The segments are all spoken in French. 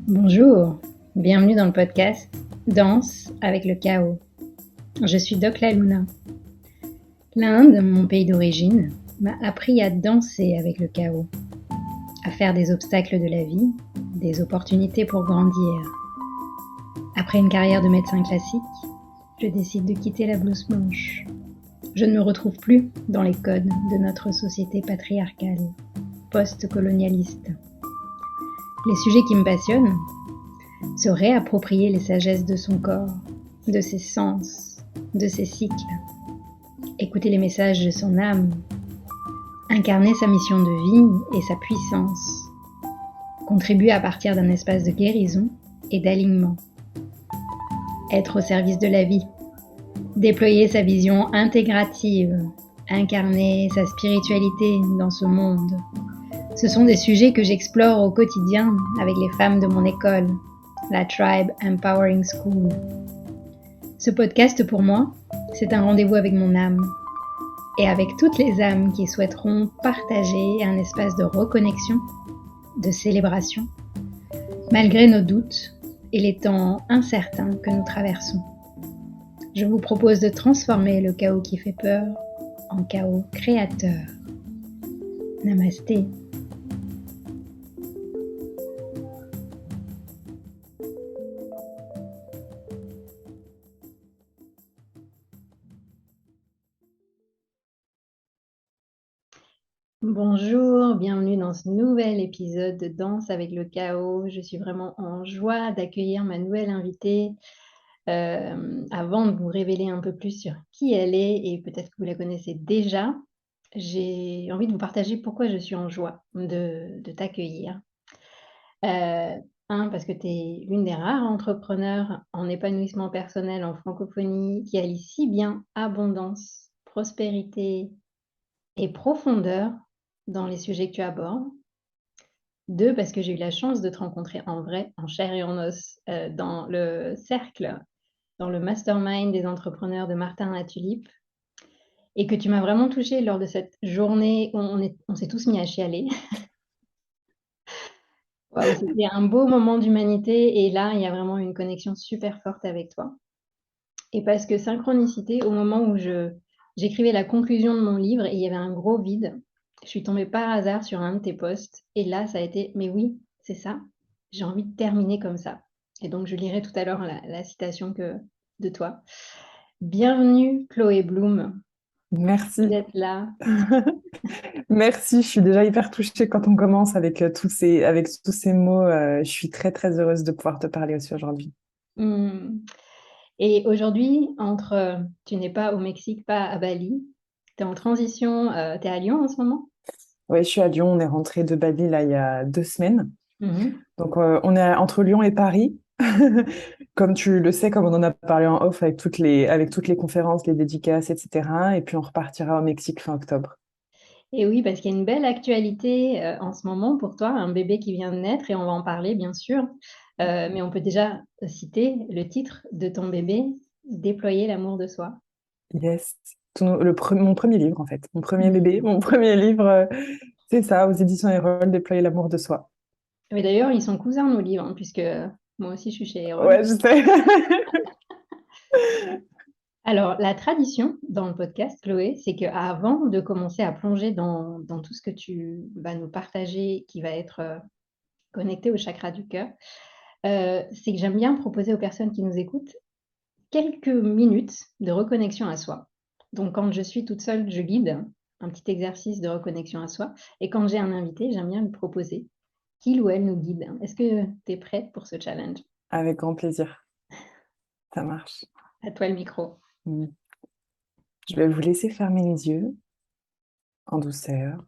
Bonjour, bienvenue dans le podcast Danse avec le chaos. Je suis Doc La Luna. L'Inde, mon pays d'origine, m'a appris à danser avec le chaos, à faire des obstacles de la vie, des opportunités pour grandir. Après une carrière de médecin classique, je décide de quitter la blouse blanche. Je ne me retrouve plus dans les codes de notre société patriarcale, post-colonialiste. Les sujets qui me passionnent, se réapproprier les sagesses de son corps, de ses sens, de ses cycles, écouter les messages de son âme, incarner sa mission de vie et sa puissance, contribuer à partir d'un espace de guérison et d'alignement, être au service de la vie, déployer sa vision intégrative, incarner sa spiritualité dans ce monde. Ce sont des sujets que j'explore au quotidien avec les femmes de mon école, la Tribe Empowering School. Ce podcast pour moi, c'est un rendez-vous avec mon âme et avec toutes les âmes qui souhaiteront partager un espace de reconnexion, de célébration, malgré nos doutes et les temps incertains que nous traversons. Je vous propose de transformer le chaos qui fait peur en chaos créateur. Namasté. Bonjour, bienvenue dans ce nouvel épisode de Danse avec le chaos. Je suis vraiment en joie d'accueillir ma nouvelle invitée. Avant de vous révéler un peu plus sur qui elle est, et peut-être que vous la connaissez déjà, j'ai envie de vous partager pourquoi je suis en joie de t'accueillir. Parce que tu es l'une des rares entrepreneurs en épanouissement personnel en francophonie qui allie si bien abondance, prospérité et profondeur dans les sujets que tu abordes. 2, parce que j'ai eu la chance de te rencontrer en vrai, en chair et en os, dans le cercle, dans le mastermind des entrepreneurs de Martin Latulippe, et que tu m'as vraiment touchée lors de cette journée où on s'est tous mis à chialer. Waouh, c'était un beau moment d'humanité et là, il y a vraiment une connexion super forte avec toi. Et parce que synchronicité, au moment où j'écrivais la conclusion de mon livre et il y avait un gros vide, je suis tombée par hasard sur un de tes posts et là, ça a été: «Mais oui, c'est ça, j'ai envie de terminer comme ça». Et donc je lirai tout à l'heure la citation de toi. Bienvenue Chloé Bloom, Merci. d'être là. Merci, je suis déjà hyper touchée quand on commence avec avec tous ces mots. Je suis très, très heureuse de pouvoir te parler aussi aujourd'hui. Mmh. Et aujourd'hui, tu n'es pas au Mexique, pas à Bali, tu es en transition, tu es à Lyon en ce moment? Ouais, je suis à Lyon, on est rentré de Bali là il y a 2 semaines. Mmh. Donc on est entre Lyon et Paris. Comme tu le sais, comme on en a parlé en off avec toutes les conférences, les dédicaces, etc. Et puis on repartira au Mexique fin octobre. Et oui, parce qu'il y a une belle actualité, en ce moment pour toi, un bébé qui vient de naître et on va en parler bien sûr. Mais on peut déjà citer le titre de ton bébé, «Déployer l'amour de soi». Yes. Mon premier livre en fait, mon premier bébé, Mmh. mon premier livre, c'est ça, aux éditions Erol, Déployer l'amour de soi. Mais d'ailleurs, ils sont cousins nos livres, hein, puisque moi aussi je suis chez Erol. Ouais, je sais. Alors, la tradition dans le podcast, Chloé, c'est qu'avant de commencer à plonger dans tout ce que tu vas nous partager, qui va être connecté au chakra du cœur, c'est que j'aime bien proposer aux personnes qui nous écoutent quelques minutes de reconnexion à soi. Donc, quand je suis toute seule, je guide un petit exercice de reconnexion à soi. Et quand j'ai un invité, j'aime bien lui proposer qu'il ou elle nous guide. Est-ce que tu es prête pour ce challenge? Avec grand plaisir. Ça marche. À toi le micro. Mm. Je vais vous laisser fermer les yeux en douceur,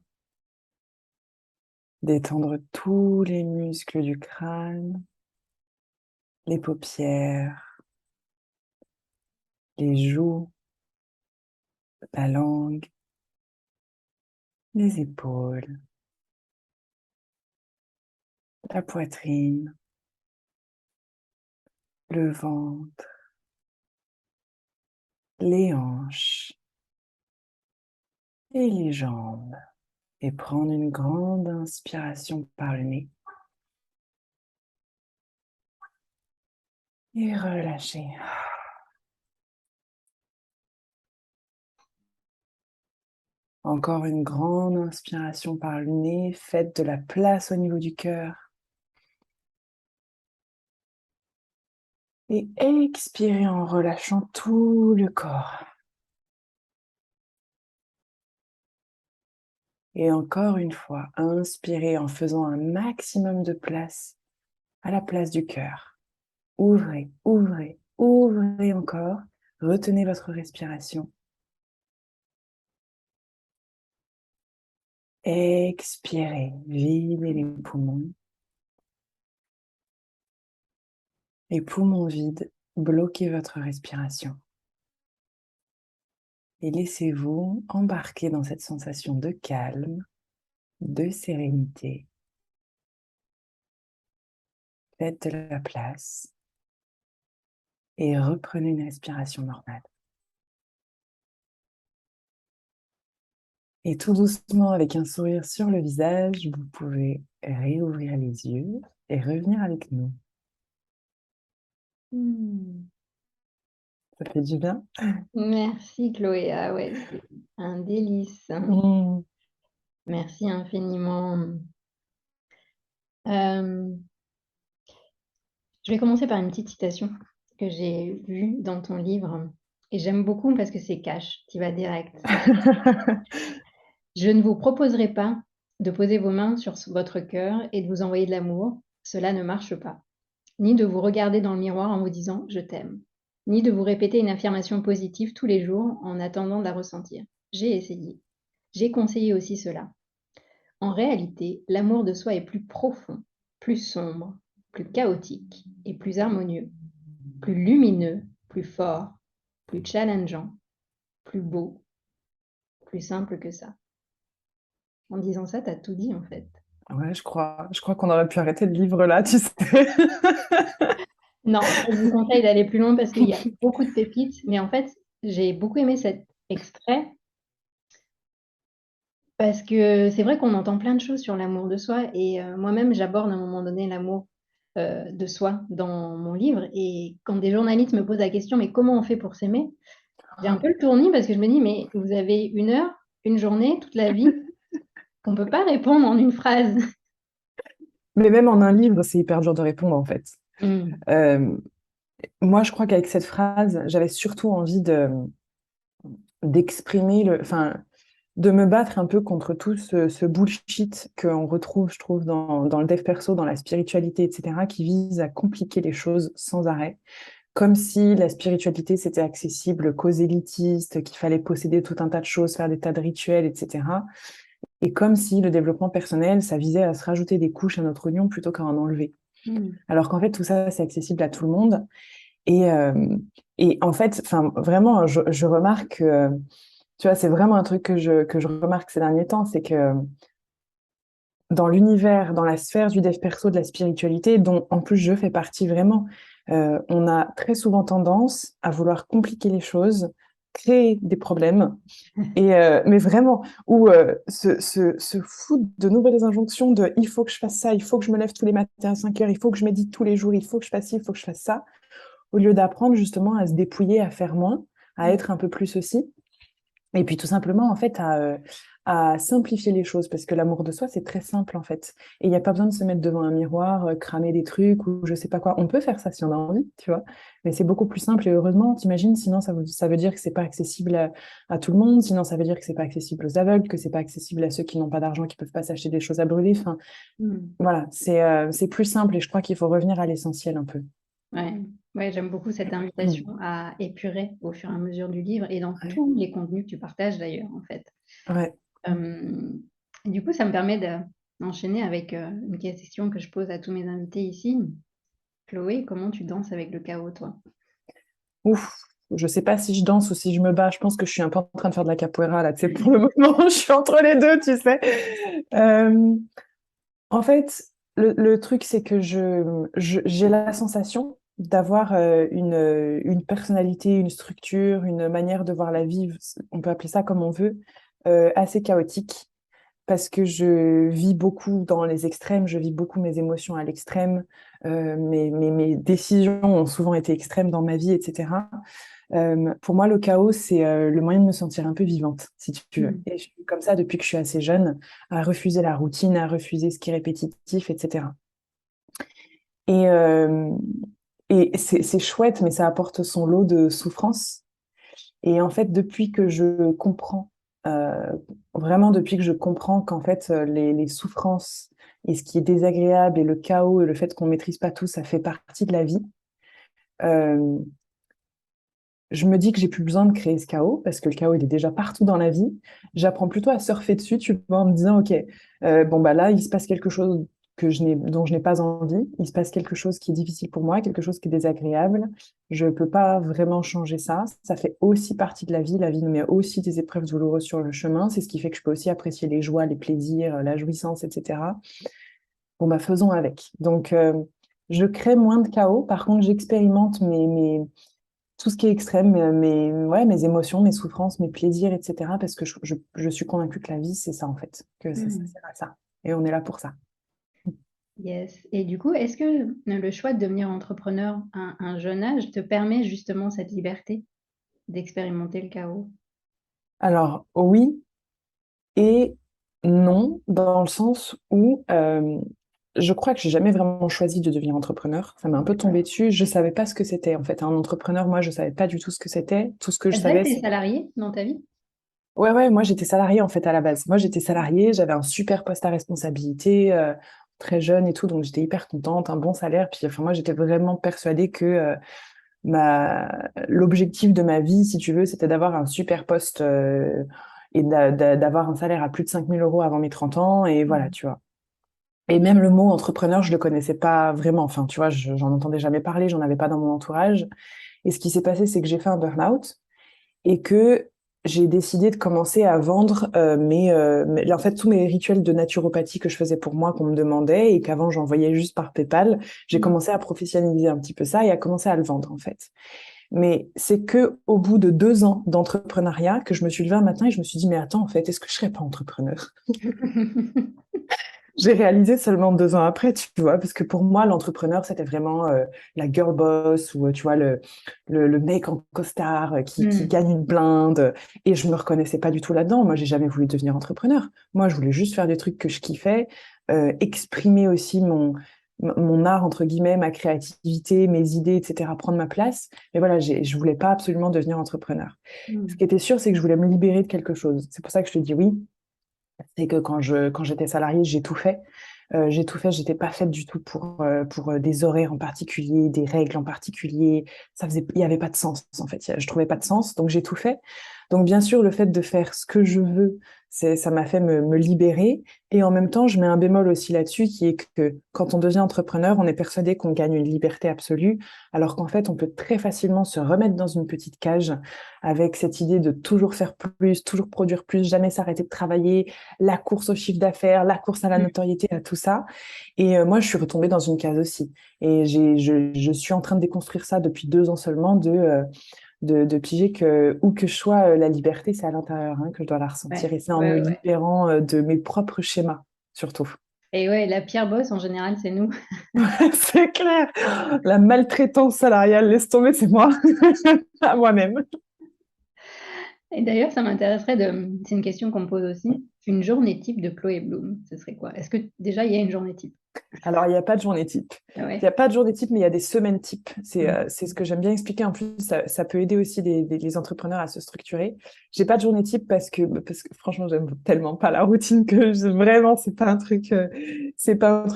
détendre tous les muscles du crâne, les paupières, les joues, la langue, les épaules, la poitrine, le ventre, les hanches et les jambes. Et prendre une grande inspiration par le nez Et relâchez. Encore une grande inspiration par le nez. Faites de la place au niveau du cœur. Et expirez en relâchant tout le corps. Et encore une fois, inspirez en faisant un maximum de place à la place du cœur. Ouvrez, ouvrez, ouvrez encore. Retenez votre respiration. Expirez, videz les poumons. Les poumons vides, bloquez votre respiration. Et laissez-vous embarquer dans cette sensation de calme, de sérénité. Faites de la place et reprenez une respiration normale. Et tout doucement, avec un sourire sur le visage, vous pouvez réouvrir les yeux et revenir avec nous. Ça fait du bien? Merci Chloé. Ah ouais, c'est un délice. Merci infiniment. Euh, je vais commencer par une petite citation que j'ai vue dans ton livre et j'aime beaucoup parce que c'est cash, tu vas direct. Je ne vous proposerai pas de poser vos mains sur votre cœur et de vous envoyer de l'amour, cela ne marche pas. Ni de vous regarder dans le miroir en vous disant je t'aime, ni de vous répéter une affirmation positive tous les jours en attendant de la ressentir. J'ai essayé. J'ai conseillé aussi cela. En réalité, l'amour de soi est plus profond, plus sombre, plus chaotique et plus harmonieux, plus lumineux, plus fort, plus challengeant, plus beau, plus simple que ça. En disant ça, t'as tout dit en fait. Ouais, je crois. Je crois qu'on aurait pu arrêter le livre là, tu sais. Non, je vous conseille d'aller plus loin parce qu'il y a beaucoup de pépites, mais en fait, j'ai beaucoup aimé cet extrait parce que c'est vrai qu'on entend plein de choses sur l'amour de soi et moi-même, j'aborde à un moment donné l'amour de soi dans mon livre et quand des journalistes me posent la question, mais comment on fait pour s'aimer? J'ai un peu le tournis parce que je me dis, mais vous avez une heure, une journée, toute la vie, on ne peut pas répondre en une phrase. Mais même en un livre, c'est hyper dur de répondre en fait. Mm. Moi, je crois qu'avec cette phrase, j'avais surtout envie d'exprimer enfin, de me battre un peu contre tout ce bullshit qu'on retrouve, je trouve, dans le dev perso, dans la spiritualité, etc., qui vise à compliquer les choses sans arrêt. Comme si la spiritualité, c'était accessible qu'aux élitistes, qu'il fallait posséder tout un tas de choses, faire des tas de rituels, etc. Et comme si le développement personnel, ça visait à se rajouter des couches à notre oignon plutôt qu'à en enlever. Mm. Alors qu'en fait, tout ça, c'est accessible à tout le monde. Et, euh, et en fait, enfin, vraiment, je remarque que, tu vois, c'est vraiment un truc que je remarque ces derniers temps, c'est que dans l'univers, dans la sphère du dev perso, de la spiritualité, dont en plus je fais partie vraiment, on a très souvent tendance à vouloir compliquer les choses, créer des problèmes, mais vraiment, ou se foutre de nouvelles injonctions de il faut que je fasse ça, il faut que je me lève tous les matins à 5 heures, il faut que je médite tous les jours, il faut que je fasse ci, il faut que je fasse ça, au lieu d'apprendre justement à se dépouiller, à faire moins, à être un peu plus aussi. Et puis tout simplement, en fait, à simplifier les choses, parce que l'amour de soi, c'est très simple, en fait. Et il n'y a pas besoin de se mettre devant un miroir, cramer des trucs ou je sais pas quoi. On peut faire ça si on a envie, tu vois. Mais c'est beaucoup plus simple et heureusement, t'imagines, sinon ça veut dire que c'est pas accessible à tout le monde, sinon ça veut dire que c'est pas accessible aux aveugles, que c'est pas accessible à ceux qui n'ont pas d'argent, qui peuvent pas s'acheter des choses à brûler. Enfin, Mm. voilà, c'est plus simple et je crois qu'il faut revenir à l'essentiel un peu. Ouais. Ouais, j'aime beaucoup cette invitation à épurer au fur et à mesure du livre et dans Ouais, tous les contenus que tu partages d'ailleurs, en fait. ouais. Euh, du coup, ça me permet d'enchaîner avec une question que je pose à tous mes invités ici. Chloé, comment tu danses avec le chaos, toi? Ouf, je sais pas si je danse ou si je me bats. Je pense que je suis un peu en train de faire de la capoeira là. Tu sais, pour le moment, je suis entre les deux, tu sais. Euh, En fait, le truc, c'est que j'ai la sensation d'avoir une personnalité, une structure, une manière de voir la vie, on peut appeler ça comme on veut, assez chaotique. parce que je vis beaucoup dans les extrêmes, je vis beaucoup mes émotions à l'extrême, mes décisions ont souvent été extrêmes dans ma vie, etc. Pour moi, le chaos, c'est le moyen de me sentir un peu vivante, si tu veux. Mm. Et je suis comme ça depuis que je suis assez jeune, à refuser la routine, à refuser ce qui est répétitif, etc. Et, euh, et c'est chouette, mais ça apporte son lot de souffrance. Et en fait, depuis que je comprends, euh, vraiment depuis que je comprends qu'en fait, les souffrances et ce qui est désagréable et le chaos et le fait qu'on maîtrise pas tout, ça fait partie de la vie, euh, je me dis que j'ai plus besoin de créer ce chaos parce que le chaos, il est déjà partout dans la vie. J'apprends plutôt à surfer dessus, tu vois, en me disant, OK, bon, bah là, il se passe quelque chose dont je n'ai pas envie. Il se passe quelque chose qui est difficile pour moi, quelque chose qui est désagréable. Je peux pas vraiment changer ça. Ça fait aussi partie de la vie. La vie nous met aussi des épreuves douloureuses sur le chemin. C'est ce qui fait que je peux aussi apprécier les joies, les plaisirs, la jouissance, etc. Bon, bah, faisons avec. Donc, je crée moins de chaos. Par contre, j'expérimente tout ce qui est extrême, ouais, mes émotions, mes souffrances, mes plaisirs, etc. Parce que je suis convaincue que la vie, c'est ça, en fait, que ça Mm. sert à ça. Et on est là pour ça. Yes. Et du coup, est-ce que le choix de devenir entrepreneur à un jeune âge te permet justement cette liberté d'expérimenter le chaos? Alors, oui et non, dans le sens où je crois que j'ai jamais vraiment choisi de devenir entrepreneur. Ça m'a un peu tombé dessus. Je savais pas ce que c'était, en fait. Un entrepreneur, moi, je savais pas du tout ce que c'était. Tout ce que je T'as déjà savais, été c'est... salarié dans ta vie? Ouais, ouais, moi, j'étais salariée, en fait, à la base. Moi, j'étais salariée, j'avais un super poste à responsabilité, très jeune et tout, donc j'étais hyper contente, un bon salaire. Puis, enfin, moi, j'étais vraiment persuadée que l'objectif de ma vie, si tu veux, c'était d'avoir un super poste et d'avoir un salaire à plus de 5 000 € avant mes 30 ans. Et voilà, Mm. tu vois. Et même le mot entrepreneur, je le connaissais pas vraiment. Enfin, tu vois, j'en entendais jamais parler, j'en avais pas dans mon entourage. Et ce qui s'est passé, c'est que j'ai fait un burn-out et que j'ai décidé de commencer à vendre en fait, tous mes rituels de naturopathie que je faisais pour moi, qu'on me demandait et qu'avant j'envoyais juste par PayPal. J'ai Mm. commencé à professionnaliser un petit peu ça et à commencer à le vendre, en fait. Mais c'est que au bout de 2 ans d'entrepreneuriat que je me suis levée un matin et je me suis dit, mais attends, en fait, est-ce que je serais pas entrepreneur? J'ai réalisé seulement 2 ans après, tu vois, parce que pour moi, l'entrepreneur, c'était vraiment la girl boss ou, tu vois, le mec en costard qui Mm. gagne une blinde. Et je me reconnaissais pas du tout là-dedans. Moi, j'ai jamais voulu devenir entrepreneur. Moi, je voulais juste faire des trucs que je kiffais, exprimer aussi mon art, entre guillemets, ma créativité, mes idées, etc., prendre ma place. Mais voilà, je voulais pas absolument devenir entrepreneur. Ce qui Mm. était sûr, c'est que je voulais me libérer de quelque chose. C'est pour ça que je te dis oui. C'est que quand j'étais salariée, j'ai tout fait. J'ai tout fait, j'étais pas faite du tout pour des horaires en particulier, des règles en particulier. Il y avait pas de sens, en fait. Je trouvais pas de sens, donc j'ai tout fait. Donc, bien sûr, le fait de faire ce que je veux, ça m'a fait me libérer. Et en même temps, je mets un bémol aussi là-dessus, qui est que quand on devient entrepreneur, on est persuadé qu'on gagne une liberté absolue, alors qu'en fait, on peut très facilement se remettre dans une petite cage avec cette idée de toujours faire plus, toujours produire plus, jamais s'arrêter de travailler, la course au chiffre d'affaires, la course à la Mm. notoriété, à tout ça. Et moi, je suis retombée dans une case aussi. Et je suis en train de déconstruire ça depuis 2 ans seulement, de piger que, où que je sois, la liberté, c'est à l'intérieur, hein, que je dois la ressentir. Ouais, Et c'est en me ouais, ouais. libérant de mes propres schémas, surtout. Et ouais, la pire boss en général, c'est nous. C'est clair. La maltraitance salariale, laisse tomber, c'est moi, à moi-même. Et d'ailleurs, ça m'intéresserait c'est une question qu'on me pose aussi. Une journée type de Chloé Bloom, ce serait quoi? Est-ce que déjà il y a une journée type? Alors, il n'y a pas de journée type. Ah Il n'y a ouais. pas de journée type, mais il y a des semaines type. Mm. C'est ce que j'aime bien expliquer. En plus, ça peut aider aussi les entrepreneurs à se structurer. J'ai pas de journée type parce que franchement, j'aime tellement pas la routine que vraiment, c'est pas un truc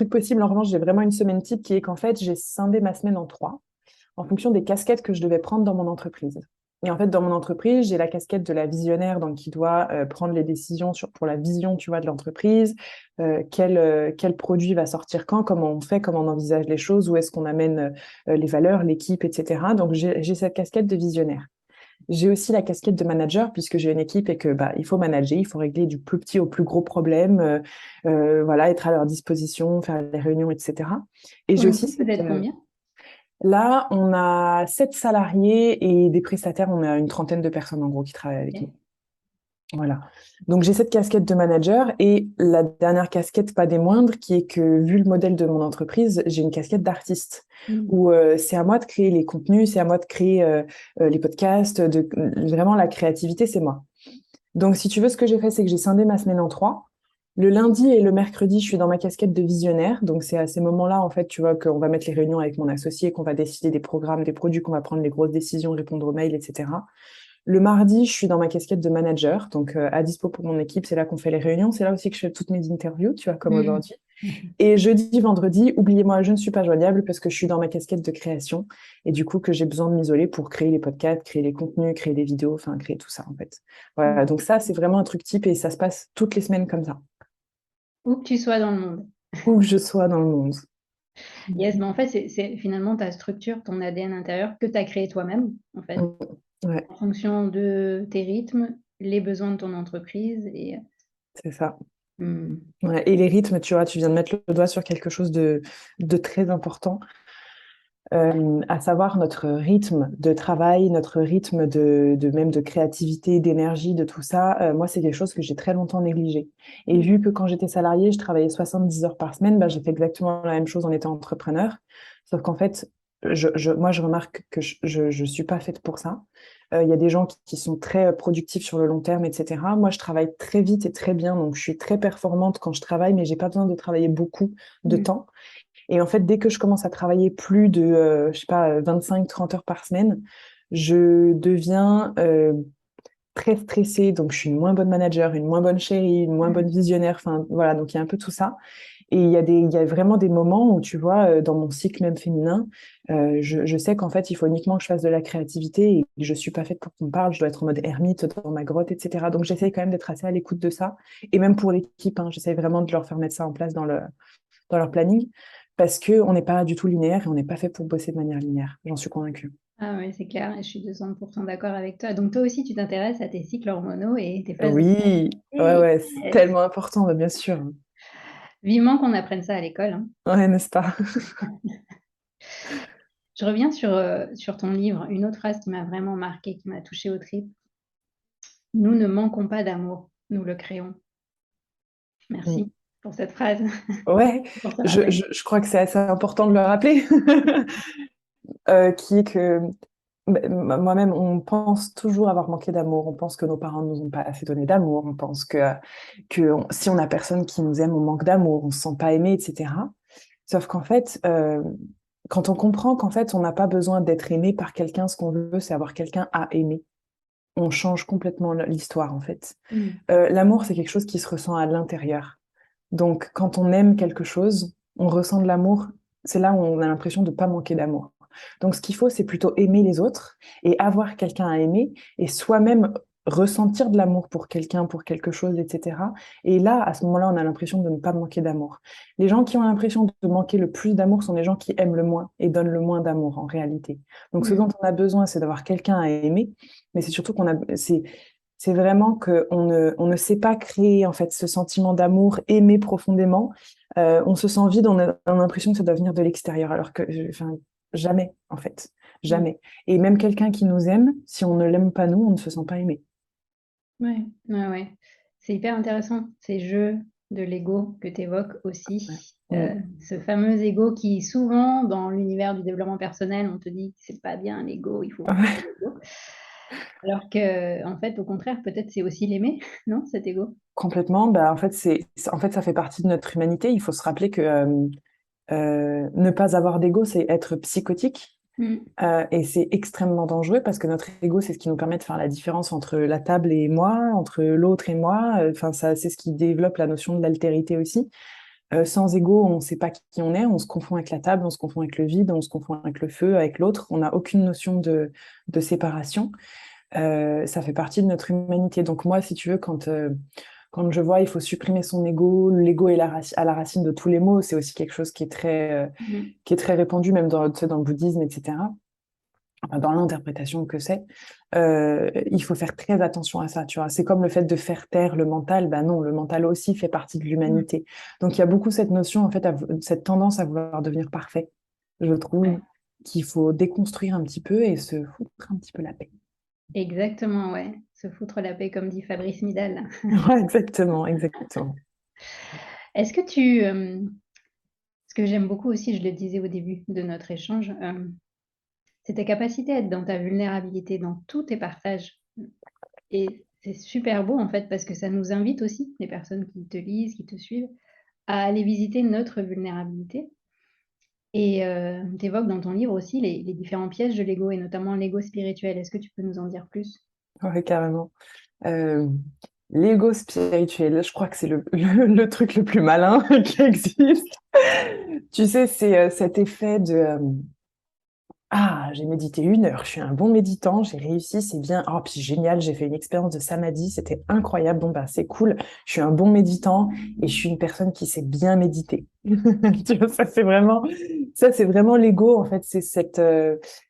possible. En revanche, j'ai vraiment une semaine type qui est qu'en fait, j'ai scindé ma semaine en trois en fonction des casquettes que je devais prendre dans mon entreprise. Et en fait, dans mon entreprise, j'ai la casquette de la visionnaire, donc qui doit prendre les décisions pour la vision, tu vois, de l'entreprise, quel produit va sortir quand, comment on fait, comment on envisage les choses, où est-ce qu'on amène les valeurs, l'équipe, etc. Donc, j'ai cette casquette de visionnaire. J'ai aussi la casquette de manager, puisque j'ai une équipe et que bah, il faut manager, il faut régler du plus petit au plus gros problème, voilà, être à leur disposition, faire les réunions, etc. Et j'ai aussi Vous êtes combien? là, on a 7 salariés et des prestataires, on a une trentaine de personnes en gros qui travaillent avec nous. Ok. Voilà. Donc j'ai cette casquette de manager et la dernière casquette, pas des moindres, qui est que vu le modèle de mon entreprise, j'ai une casquette d'artiste Mm. où c'est à moi de créer les contenus, c'est à moi de créer les podcasts, vraiment la créativité, c'est moi. Donc si tu veux, ce que j'ai fait, c'est que j'ai scindé ma semaine en trois. Le lundi et le mercredi, je suis dans ma casquette de visionnaire. Donc c'est à ces moments-là, en fait, tu vois, qu'on va mettre les réunions avec mon associé, qu'on va décider des programmes, des produits, qu'on va prendre les grosses décisions, répondre aux mails, etc. Le mardi, je suis dans ma casquette de manager, donc à dispo pour mon équipe. C'est là qu'on fait les réunions. C'est là aussi que je fais toutes mes interviews, tu vois, comme Mm. aujourd'hui. Et jeudi, vendredi, oubliez-moi, je ne suis pas joignable parce que je suis dans ma casquette de création et du coup que j'ai besoin de m'isoler pour créer les podcasts, créer les contenus, créer les vidéos, enfin créer tout ça en fait. Voilà, donc ça, c'est vraiment un truc type et ça se passe toutes les semaines comme ça, Où que tu sois dans le monde. où que je sois dans le monde. Yes, mais en fait, c'est finalement ta structure, ton ADN intérieur que tu as créé toi-même, en fait, Mm. Ouais, en fonction de tes rythmes, les besoins de ton entreprise et c'est ça. mm, Ouais, et les rythmes, tu vois, tu viens de mettre le doigt sur quelque chose de très important. À savoir notre rythme de travail, notre rythme même de créativité, d'énergie, de tout ça. Moi, c'est quelque chose que j'ai très longtemps négligé. Et vu que quand j'étais salariée, je travaillais 70 heures par semaine, bah, j'ai fait exactement la même chose en étant entrepreneur. Sauf qu'en fait, moi, je remarque que je suis pas faite pour ça. Il y a des gens qui sont très productifs sur le long terme, etc. Moi, je travaille très vite et très bien, donc je suis très performante quand je travaille, mais j'ai pas besoin de travailler beaucoup de mm, temps. Et en fait, dès que je commence à travailler plus de, je sais pas, 25-30 heures par semaine, je deviens très stressée. Donc, je suis une moins bonne manager, une moins bonne chérie, une moins bonne mm, visionnaire. Enfin, voilà, donc il y a un peu tout ça. Et il y a vraiment des moments où, tu vois, dans mon cycle même féminin, je sais qu'en fait, il faut uniquement que je fasse de la créativité et que je suis pas faite pour qu'on me parle. Je dois être en mode ermite dans ma grotte, etc. Donc, j'essaye quand même d'être assez à l'écoute de ça. Et même pour l'équipe, hein, j'essaye vraiment de leur faire mettre ça en place dans leur planning, parce qu'on n'est pas du tout linéaire et on n'est pas fait pour bosser de manière linéaire. J'en suis convaincue. ah oui, c'est clair, et je suis 200% d'accord avec toi. Donc toi aussi, tu t'intéresses à tes cycles hormonaux et tes phases de Oui, ouais, vie. ouais, c'est Yes. tellement important, bah, bien sûr. Vivement qu'on apprenne ça à l'école, hein. Ouais, n'est-ce pas? Je reviens sur ton livre, une autre phrase qui m'a vraiment marquée, qui m'a touchée aux tripes. Nous ne manquons pas d'amour, nous le créons. Mm. Merci pour cette phrase, Ouais, pour ce rappel. je crois que c'est assez important de le rappeler, qui est que moi-même, on pense toujours avoir manqué d'amour. On pense que nos parents ne nous ont pas assez donné d'amour. On pense que si on a personne qui nous aime, on manque d'amour, on se sent pas aimé, etc. Sauf qu'en fait, quand on comprend qu'en fait, on n'a pas besoin d'être aimé par quelqu'un, ce qu'on veut, c'est avoir quelqu'un à aimer. On change complètement l'histoire, en fait. Mm. L'amour, c'est quelque chose qui se ressent à l'intérieur. Donc, quand on aime quelque chose, on ressent de l'amour. C'est là où on a l'impression de ne pas manquer d'amour. Donc, ce qu'il faut, c'est plutôt aimer les autres et avoir quelqu'un à aimer et soi-même ressentir de l'amour pour quelqu'un, pour quelque chose, etc. Et là, à ce moment-là, on a l'impression de ne pas manquer d'amour. Les gens qui ont l'impression de manquer le plus d'amour sont les gens qui aiment le moins et donnent le moins d'amour en réalité. Donc, ce Mm. dont on a besoin, c'est d'avoir quelqu'un à aimer, mais c'est surtout c'est vraiment on ne sait pas créer en fait ce sentiment d'amour, aimer profondément. On se sent vide, on a l'impression que ça doit venir de l'extérieur, alors que, enfin, jamais en fait, Mm. jamais. Et même quelqu'un qui nous aime, si on ne l'aime pas nous, on ne se sent pas aimé. Ouais, ouais, ouais. C'est hyper intéressant, ces jeux de l'ego que tu évoques Ouais. aussi. Mm. Ce fameux ego qui, souvent, dans l'univers du développement personnel, on te dit que c'est pas bien l'ego, il faut couper l'ego. Alors que, en fait, au contraire, peut-être c'est aussi l'aimer, non, cet ego? Complètement. Bah, en fait, en fait, ça fait partie de notre humanité. Il faut se rappeler que ne pas avoir d'ego, c'est être psychotique. Mm. Et c'est extrêmement dangereux parce que notre ego, c'est ce qui nous permet de faire la différence entre la table et moi, entre l'autre et moi. Enfin, ça, c'est ce qui développe la notion de l'altérité aussi. Sans ego, on ne sait pas qui on est, on se confond avec la table, on se confond avec le vide, on se confond avec le feu, avec l'autre. On n'a aucune notion de séparation. Ça fait partie de notre humanité. Donc moi, si tu veux, quand je vois il faut supprimer son ego, l'ego est à la racine de tous les maux, c'est aussi quelque chose Mm. qui est très répandu, même dans, tu sais, dans le bouddhisme, etc. Enfin, dans l'interprétation que c'est, il faut faire très attention à ça, tu vois. C'est comme le fait de faire taire le mental, ben non, le mental aussi fait partie de Mm. l'humanité. Donc il y a beaucoup cette notion, en fait, cette tendance à vouloir devenir parfait. Je trouve Ouais. qu'il faut déconstruire un petit peu et se foutre un petit peu la paix. Exactement, ouais. Se foutre la paix, comme dit Fabrice Midal. Ouais, exactement, exactement. Est-ce que tu, ce que j'aime beaucoup aussi, je le disais au début de notre échange, c'est ta capacité à être dans ta vulnérabilité, dans tous tes partages. Et c'est super beau, en fait, parce que ça nous invite aussi, les personnes qui te lisent, qui te suivent, à aller visiter notre vulnérabilité. Et tu évoques dans ton livre aussi les différents pièges de l'ego et notamment l'ego spirituel. Est-ce que tu peux nous en dire plus? Ouais, carrément. Euh, L'ego spirituel, je crois que c'est le truc le plus malin qui existe. Tu sais, c'est cet effet de ah, j'ai médité 1 heure, je suis un bon méditant, j'ai réussi, c'est bien. Oh, puis génial, j'ai fait une expérience de samadhi, c'était incroyable. Bon, bah, c'est cool, je suis un bon méditant et je suis une personne qui sait bien méditer. Tu vois, ça, c'est vraiment l'ego, en fait. C'est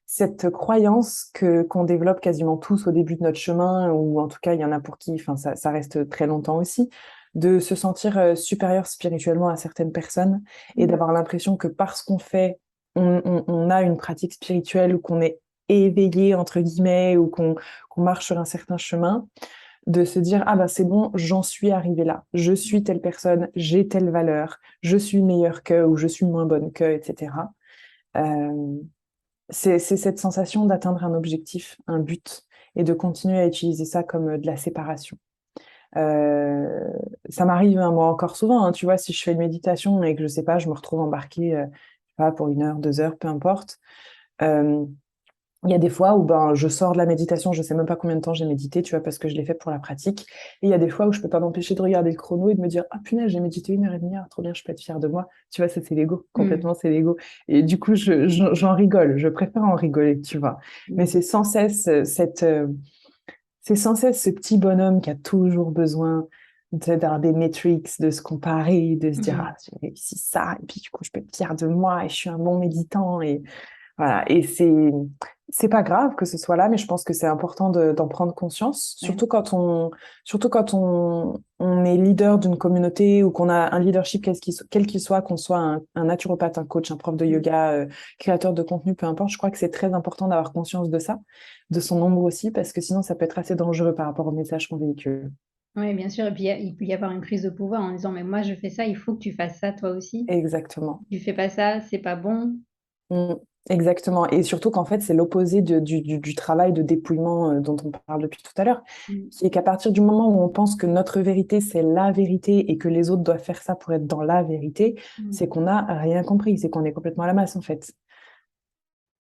cette croyance qu'on développe quasiment tous au début de notre chemin, ou en tout cas, il y en a pour qui, enfin, ça reste très longtemps aussi, de se sentir supérieur spirituellement à certaines personnes et Mmh. d'avoir l'impression que parce qu'on fait on a une pratique spirituelle ou qu'on est éveillé, entre guillemets, ou qu'on marche sur un certain chemin, de se dire, ah bah c'est bon, j'en suis arrivé là, je suis telle personne, j'ai telle valeur, je suis meilleure que, ou je suis moins bonne que, etc. Euh, c'est cette sensation d'atteindre un objectif, un but, et de continuer à utiliser ça comme de la séparation. Euh, Ça m'arrive, hein, moi, encore souvent, hein, tu vois, si je fais une méditation et que je sais pas, je me retrouve embarquée, je sais pas, pour 1 heure, 2 heures, peu importe. Euh, il y a des fois où ben, je sors de la méditation, je sais même pas combien de temps j'ai médité, tu vois, parce que je l'ai fait pour la pratique. Et il y a des fois où je peux pas m'empêcher de regarder le chrono et de me dire, ah punaise, j'ai médité 1 heure et demie, ah, trop bien, je peux être fière de moi. Tu vois, ça c'est l'ego, Mmh. complètement c'est l'ego. Et du coup, j'en rigole, je préfère en rigoler, tu vois. Mais Mmh. c'est sans cesse ce petit bonhomme qui a toujours besoin d'avoir des metrics, de se comparer, de se dire, Mmh. ah, j'ai réussi ça, et puis du coup, je peux être fière de moi, et je suis un bon méditant, et voilà. Et c'est pas grave que ce soit là, mais je pense que c'est important d'en prendre conscience, Ouais. surtout quand on est leader d'une communauté ou qu'on a un leadership quel qu'il soit, qu'on soit un naturopathe, un coach, un prof de Mmh. yoga, créateur de contenu, peu importe. Je crois que c'est très important d'avoir conscience de ça, de son ombre aussi, parce que sinon ça peut être assez dangereux par rapport au message qu'on véhicule. Ouais, bien sûr et puis il peut y avoir une prise de pouvoir en disant: «Mais moi je fais ça, il faut que tu fasses ça toi aussi. Exactement. Tu fais pas ça, c'est pas bon». Mm, exactement. Et surtout qu'en fait, c'est l'opposé du travail de dépouillement dont on parle depuis tout à l'heure, Mmh. qui est qu'à partir du moment où on pense que notre vérité, c'est la vérité et que les autres doivent faire ça pour être dans la vérité, Mmh. c'est qu'on n'a rien compris, c'est qu'on est complètement à la masse, en fait.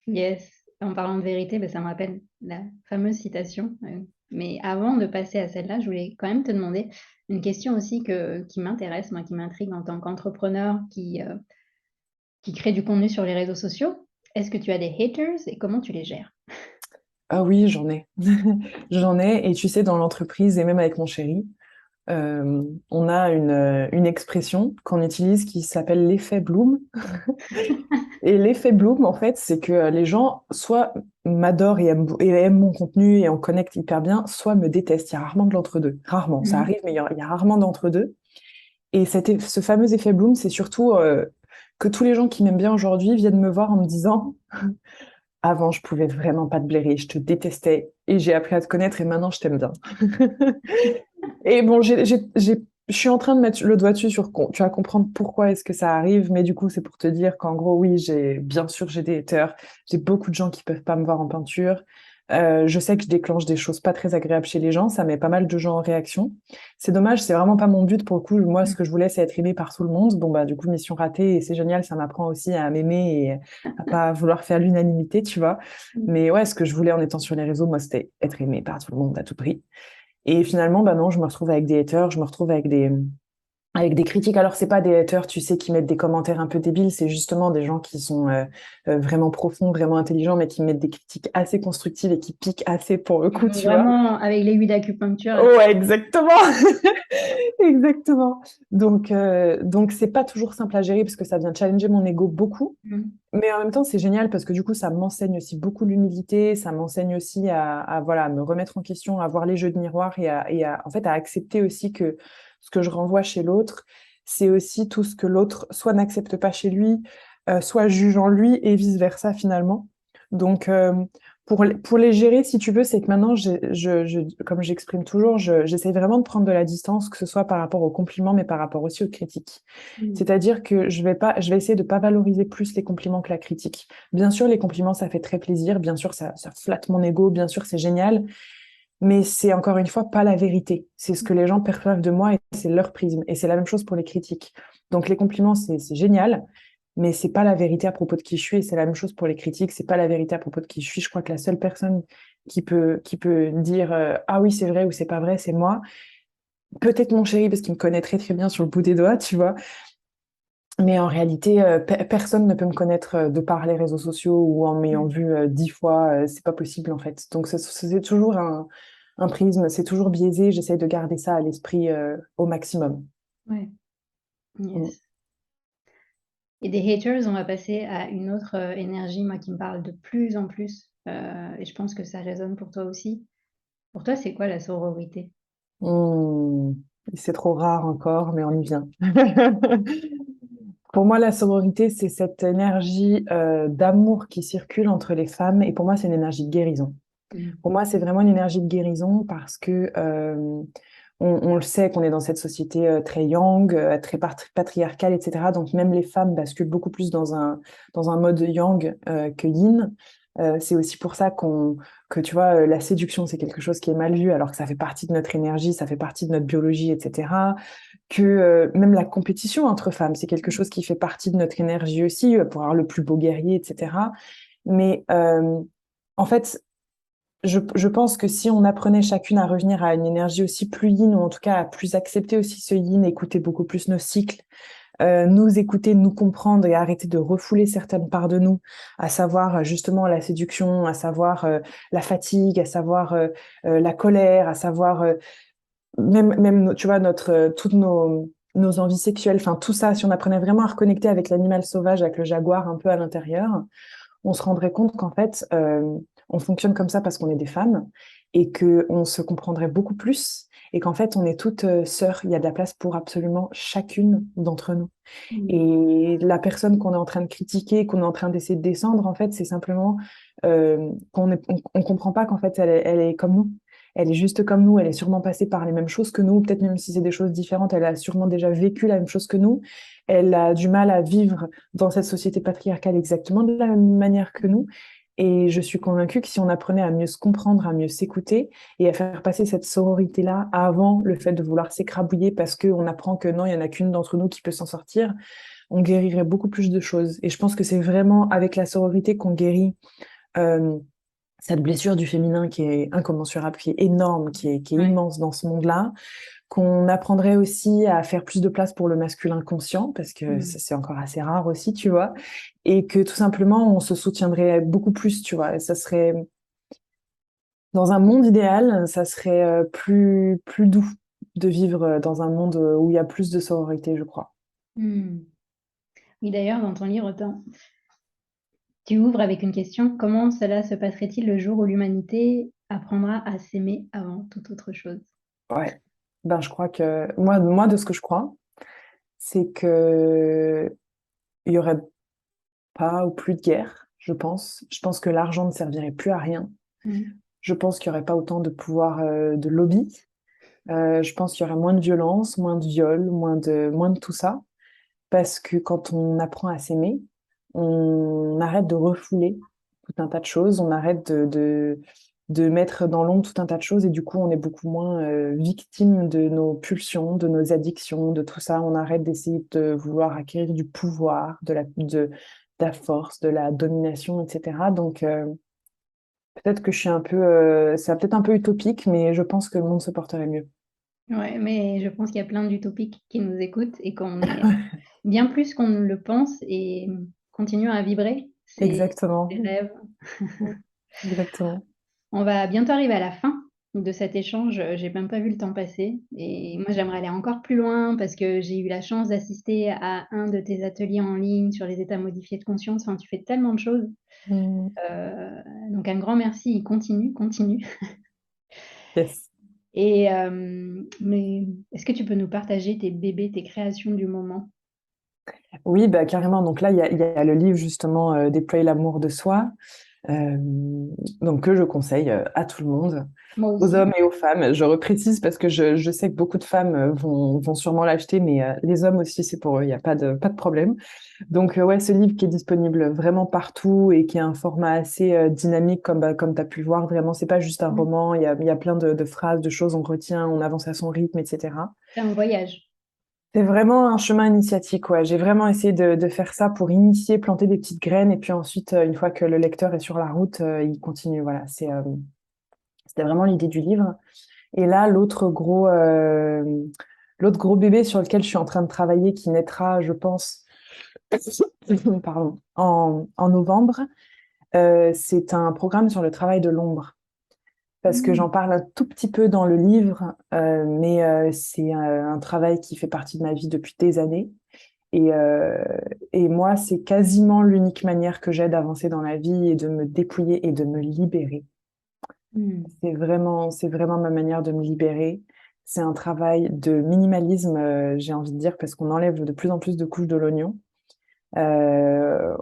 Yes, en parlant de vérité, bah, ça me rappelle la fameuse citation, mais avant de passer à celle-là, je voulais quand même te demander une question aussi qui m'intéresse, moi, qui m'intrigue en tant qu'entrepreneur qui crée du contenu sur les réseaux sociaux. Est-ce que tu as des haters et comment tu les gères? Ah oui, j'en ai. J'en ai. Et tu sais, dans l'entreprise et même avec mon chéri, on a une expression qu'on utilise qui s'appelle l'effet Bloom. Et l'effet Bloom, en fait, c'est que les gens soit m'adorent et aiment mon contenu et on connecte hyper bien, soit me détestent. Il y a rarement de l'entre-deux. Rarement, ça Mmh. arrive, mais il y a rarement d'entre-deux. Et ce fameux effet Bloom, c'est surtout que tous les gens qui m'aiment bien aujourd'hui viennent me voir en me disant, avant, je pouvais vraiment pas te blairer, je te détestais et j'ai appris à te connaître et maintenant, je t'aime bien. Et bon, je suis en train de mettre le doigt dessus tu vas comprendre pourquoi est-ce que ça arrive, mais du coup, c'est pour te dire qu'en gros, oui, bien sûr, j'ai des haters, j'ai beaucoup de gens qui peuvent pas me voir en peinture. Je sais que je déclenche des choses pas très agréables chez les gens, ça met pas mal de gens en réaction. C'est dommage, c'est vraiment pas mon but pour le coup. Moi, ce Mmh. que je voulais, c'est être aimé par tout le monde. Bon, bah, du coup, mission ratée et c'est génial, ça m'apprend aussi à m'aimer et à pas vouloir faire l'unanimité, tu vois. Mmh. Mais ouais, ce que je voulais en étant sur les réseaux, moi, c'était être aimé par tout le monde à tout prix. Et finalement, bah non, je me retrouve avec des haters, je me retrouve avec des critiques. Alors, c'est pas des haters, tu sais, qui mettent des commentaires un peu débiles, c'est justement des gens qui sont vraiment profonds, vraiment intelligents, mais qui mettent des critiques assez constructives et qui piquent assez pour le Qui coup, vont tu vois. vraiment avec l'aiguille d'acupuncture. Ouais, exactement. Exactement. Donc c'est pas toujours simple à gérer parce que ça vient challenger mon ego beaucoup. Mmh. Mais en même temps, c'est génial parce que du coup, ça m'enseigne aussi beaucoup l'humilité, ça m'enseigne aussi voilà, à me remettre en question, à voir les jeux de miroir en fait, à accepter aussi que ce que je renvoie chez l'autre, c'est aussi tout ce que l'autre soit n'accepte pas chez lui, soit juge en lui et vice-versa finalement. Donc, pour les gérer, si tu veux, c'est que maintenant, comme j'exprime toujours, j'essaie vraiment de prendre de la distance, que ce soit par rapport aux compliments, mais par rapport aussi aux critiques. Mm. C'est-à-dire que je vais essayer de pas valoriser plus les compliments que la critique. Bien sûr, les compliments, ça fait très plaisir. Bien sûr, ça flatte mon ego. Bien sûr, c'est génial. Mais c'est encore une fois pas la vérité. C'est ce que les gens perçoivent de moi et c'est leur prisme. Et c'est la même chose pour les critiques. Donc, les compliments, c'est génial. Mais c'est pas la vérité à propos de qui je suis, et c'est la même chose pour les critiques, c'est pas la vérité à propos de qui je suis. Je crois que la seule personne qui peut dire ah oui, c'est vrai ou c'est pas vrai, c'est moi. Peut-être mon chéri, parce qu'il me connaît très très bien sur le bout des doigts, tu vois. Mais en réalité, personne ne peut me connaître de par les réseaux sociaux ou en m'ayant vu 10 fois, c'est pas possible en fait. Donc c'est toujours un prisme, c'est toujours biaisé, j'essaie de garder ça à l'esprit au maximum. Ouais, Mm. yes. Et des haters, on va passer à une autre énergie, moi, qui me parle de plus en plus. Et je pense que ça résonne pour toi aussi. Pour toi, c'est quoi la sororité? Mm. C'est trop rare encore, mais on y vient. Pour moi, la sororité, c'est cette énergie d'amour qui circule entre les femmes. Et pour moi, c'est une énergie de guérison. Mm. Pour moi, c'est vraiment une énergie de guérison parce que on le sait qu'on est dans cette société très yang, très patriarcale, etc. Donc même les femmes basculent beaucoup plus dans un mode yang que yin. C'est aussi pour ça que tu vois, la séduction, c'est quelque chose qui est mal vu, alors que ça fait partie de notre énergie, ça fait partie de notre biologie, etc. Que même la compétition entre femmes, c'est quelque chose qui fait partie de notre énergie aussi, pour avoir le plus beau guerrier, etc. Mais en fait, je pense que si on apprenait chacune à revenir à une énergie aussi plus yin, ou en tout cas à plus accepter aussi ce yin, écouter beaucoup plus nos cycles, nous écouter, nous comprendre et arrêter de refouler certaines parts de nous, à savoir justement la séduction, à savoir la fatigue, à savoir la colère, à savoir même tu vois, toutes nos envies sexuelles, enfin tout ça, si on apprenait vraiment à reconnecter avec l'animal sauvage, avec le jaguar un peu à l'intérieur, on se rendrait compte qu'en fait, on fonctionne comme ça parce qu'on est des femmes et que on se comprendrait beaucoup plus et qu'en fait, on est toutes sœurs. Il y a de la place pour absolument chacune d'entre nous. Mm. Et la personne qu'on est en train de critiquer, qu'on est en train d'essayer de descendre, en fait, c'est simplement on comprend pas qu'en fait, elle est comme nous. Elle est juste comme nous, elle est sûrement passée par les mêmes choses que nous, peut-être même si c'est des choses différentes, elle a sûrement déjà vécu la même chose que nous. Elle a du mal à vivre dans cette société patriarcale exactement de la même manière que nous. Et je suis convaincue que si on apprenait à mieux se comprendre, à mieux s'écouter et à faire passer cette sororité-là avant le fait de vouloir s'écrabouiller parce qu'on apprend que non, il n'y en a qu'une d'entre nous qui peut s'en sortir, on guérirait beaucoup plus de choses. Et je pense que c'est vraiment avec la sororité qu'on guérit euh, cette blessure du féminin qui est incommensurable, qui est énorme, qui est Ouais. immense dans ce monde-là, qu'on apprendrait aussi à faire plus de place pour le masculin conscient, parce que Mm. c'est encore assez rare aussi, tu vois, et que tout simplement, on se soutiendrait beaucoup plus, tu vois, et ça serait, dans un monde idéal, ça serait plus doux de vivre dans un monde où il y a plus de sororité, je crois. Mm. Oui, d'ailleurs, dans ton livre, tu ouvres avec une question. Comment cela se passerait-il le jour où l'humanité apprendra à s'aimer avant toute autre chose? Ouais. Ben, je crois que, moi, de ce que je crois, c'est que il y aurait pas ou plus de guerre, je pense. Je pense que l'argent ne servirait plus à rien. Mm. Je pense qu'il y aurait pas autant de pouvoir de lobby. Je pense qu'il y aurait moins de violence, moins de viol, moins de tout ça. Parce que quand on apprend à s'aimer, on arrête de refouler tout un tas de choses, on arrête de mettre dans l'ombre tout un tas de choses et du coup on est beaucoup moins victime de nos pulsions, de nos addictions, de tout ça. On arrête d'essayer de vouloir acquérir du pouvoir, de la force, de la domination, etc. Donc peut-être que je suis un peu, c'est peut-être un peu utopique, mais je pense que le monde se porterait mieux. Ouais, mais je pense qu'il y a plein d'utopiques qui nous écoutent et qu'on est bien plus qu'on ne le pense et continuons à vibrer ces Exactement. rêves. Exactement. On va bientôt arriver à la fin de cet échange. J'ai même pas vu le temps passer. Et moi, j'aimerais aller encore plus loin parce que j'ai eu la chance d'assister à un de tes ateliers en ligne sur les états modifiés de conscience. Enfin, tu fais tellement de choses. Mm. Euh, donc, un grand merci. Continue, continue. Yes. Et mais est-ce que tu peux nous partager tes bébés, tes créations du moment? Oui, bah, carrément. Donc là, il y a le livre justement Déployer l'amour de soi. Euh, donc que je conseille à tout le monde, Moi aux aussi. hommes et aux femmes. Je reprécise parce que je sais que beaucoup de femmes vont sûrement l'acheter, mais les hommes aussi, c'est pour eux, il n'y a pas de problème. Donc ouais, ce livre qui est disponible vraiment partout et qui a un format assez dynamique, comme tu as pu le voir, vraiment, c'est pas juste un Mm. roman, il y a plein de phrases, de choses, on retient, on avance à son rythme, etc. C'est un voyage. C'est vraiment un chemin initiatique, ouais. J'ai vraiment essayé de faire ça pour initier, planter des petites graines, et puis ensuite, une fois que le lecteur est sur la route, il continue. Voilà, c'était vraiment l'idée du livre. Et là, l'autre gros bébé sur lequel je suis en train de travailler, qui naîtra, je pense, pardon, en novembre, c'est un programme sur le travail de l'ombre. Parce que Mm. j'en parle un tout petit peu dans le livre, mais c'est un travail qui fait partie de ma vie depuis des années. Et, euh, et moi, c'est quasiment l'unique manière que j'ai d'avancer dans la vie et de me dépouiller et de me libérer. Mm. C'est vraiment ma manière de me libérer. C'est un travail de minimalisme, j'ai envie de dire, parce qu'on enlève de plus en plus de couches de l'oignon.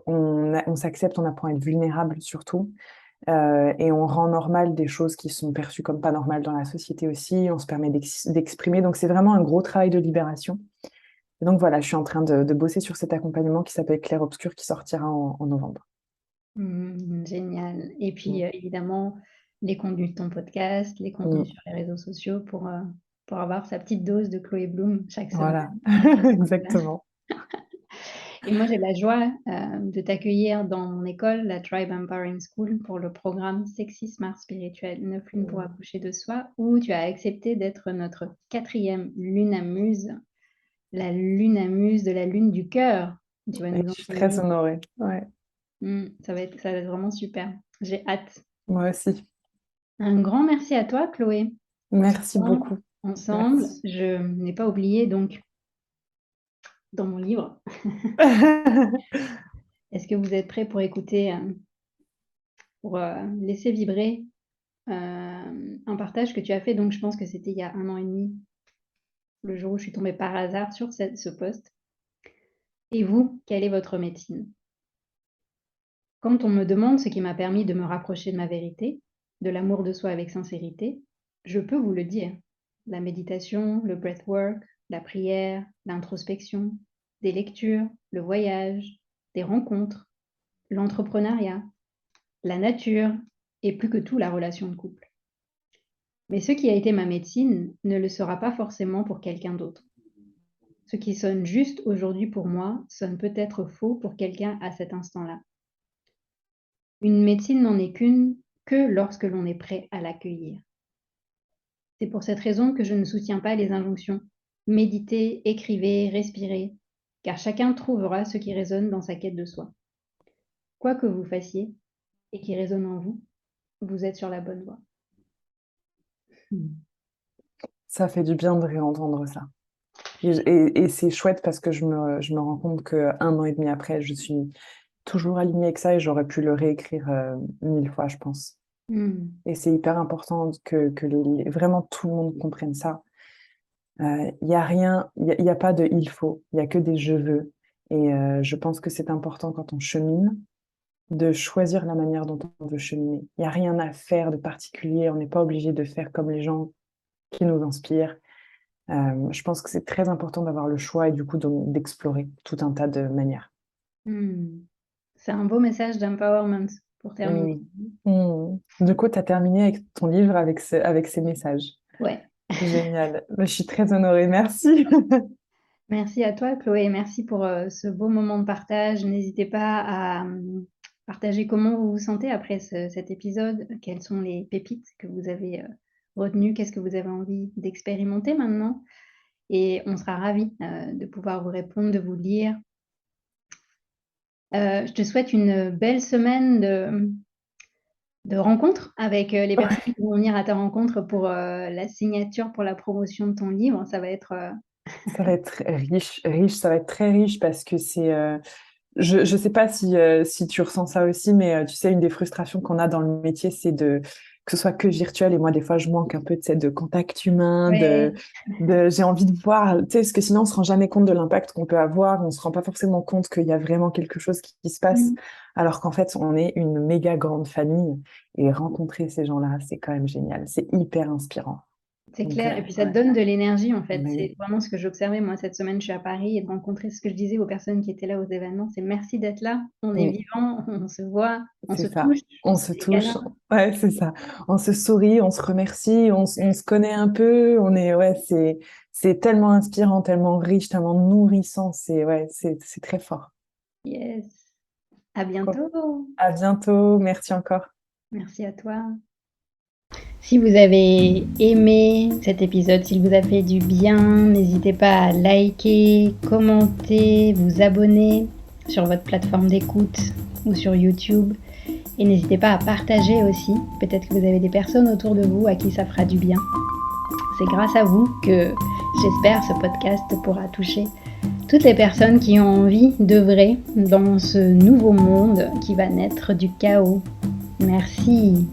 On s'accepte, on apprend à être vulnérable surtout. Et on rend normal des choses qui sont perçues comme pas normales dans la société aussi. On se permet d'exprimer. Donc, c'est vraiment un gros travail de libération. Et donc, voilà, je suis en train de bosser sur cet accompagnement qui s'appelle Clair Obscur qui sortira en novembre. Génial. Et Mm. puis, évidemment, les contenus de ton podcast, les contenus Mm. sur les réseaux sociaux pour avoir sa petite dose de Chloé Bloom chaque semaine. Voilà, exactement. Et moi, j'ai la joie de t'accueillir dans mon école, la Tribe Empowering School, pour le programme Sexy Smart Spirituel, 9 lunes pour Mm. accoucher de soi, où tu as accepté d'être notre quatrième lune amuse, la lune amuse de la lune du cœur. Tu vas Et nous je suis très enseigner. honorée. Ouais, Ça va être vraiment super. J'ai hâte. moi aussi. Un grand merci à toi, Chloé, pour ce Merci temps beaucoup. ensemble. Merci. Je n'ai pas oublié, donc, dans mon livre. Est-ce que vous êtes prêts pour écouter, pour laisser vibrer un partage que tu as fait? Donc, je pense que c'était il y a 1 an et demi, le jour où je suis tombée par hasard sur ce post. Et vous, quelle est votre médecine? Quand on me demande ce qui m'a permis de me rapprocher de ma vérité, de l'amour de soi avec sincérité, je peux vous le dire. La méditation, le breathwork, la prière, l'introspection, des lectures, le voyage, des rencontres, l'entrepreneuriat, la nature et plus que tout la relation de couple. Mais ce qui a été ma médecine ne le sera pas forcément pour quelqu'un d'autre. Ce qui sonne juste aujourd'hui pour moi sonne peut-être faux pour quelqu'un à cet instant-là. Une médecine n'en est qu'une que lorsque l'on est prêt à l'accueillir. C'est pour cette raison que je ne soutiens pas les injonctions. Méditez, écrivez, respirez, car chacun trouvera ce qui résonne dans sa quête de soi. Quoi que vous fassiez et qui résonne en vous, vous êtes sur la bonne voie. Ça fait du bien de réentendre ça. Et c'est chouette parce que je me rends compte qu'un an et demi après, je suis toujours alignée avec ça et j'aurais pu le réécrire 1000 fois, je pense. Hmm. Et c'est hyper important que vraiment tout le monde comprenne ça. Il y a rien, il y a pas de il faut, il y a que des je veux. Et je pense que c'est important quand on chemine de choisir la manière dont on veut cheminer. Il n'y a rien à faire de particulier, on n'est pas obligé de faire comme les gens qui nous inspirent. Je pense que c'est très important d'avoir le choix et du coup d'explorer tout un tas de manières. Hmm. C'est un beau message d'empowerment pour terminer. Mm. Mm. Du coup, tu as terminé avec ton livre avec ces messages. Ouais. Génial. Je suis très honorée. Merci. Merci à toi, Chloé. Merci pour ce beau moment de partage. N'hésitez pas à partager comment vous vous sentez après cet épisode. Quelles sont les pépites que vous avez retenues? Qu'est-ce que vous avez envie d'expérimenter maintenant? Et on sera ravis de pouvoir vous répondre, de vous lire. Je te souhaite une belle semaine de rencontres avec les personnes qui vont venir à ta rencontre pour la signature, pour la promotion de ton livre. Ça va être... Ça va être riche, riche, ça va être très riche parce que je sais pas si tu ressens ça aussi, mais tu sais, une des frustrations qu'on a dans le métier, c'est que ce soit que virtuel. Et moi, des fois, je manque un peu de contact humain, Ouais. j'ai envie de voir, tu sais, parce que sinon, on se rend jamais compte de l'impact qu'on peut avoir. On se rend pas forcément compte qu'il y a vraiment quelque chose qui se passe, Mm. alors qu'en fait, on est une méga grande famille. Et rencontrer ces gens-là, c'est quand même génial. C'est hyper inspirant. C'est Donc, clair et puis ça te ouais. donne de l'énergie, en fait. Mais C'est oui, vraiment ce que j'observais, moi, cette semaine, je suis à Paris et de rencontrer ce que je disais aux personnes qui étaient là aux événements, c'est: «Merci d'être là, on est oui. vivants, on se voit, on C'est se ça. touche, On on se se fait des câlins». touche. Ouais, c'est ça. On se sourit, on se remercie, on se connaît un peu. Ouais, c'est tellement inspirant, tellement riche, tellement nourrissant. Ouais, c'est très fort. Yes. À Cool. bientôt. À bientôt. Merci encore. Merci à toi. Si vous avez aimé cet épisode, s'il vous a fait du bien, n'hésitez pas à liker, commenter, vous abonner sur votre plateforme d'écoute ou sur YouTube. Et n'hésitez pas à partager aussi. Peut-être que vous avez des personnes autour de vous à qui ça fera du bien. C'est grâce à vous que j'espère ce podcast pourra toucher toutes les personnes qui ont envie d'œuvrer dans ce nouveau monde qui va naître du chaos. Merci.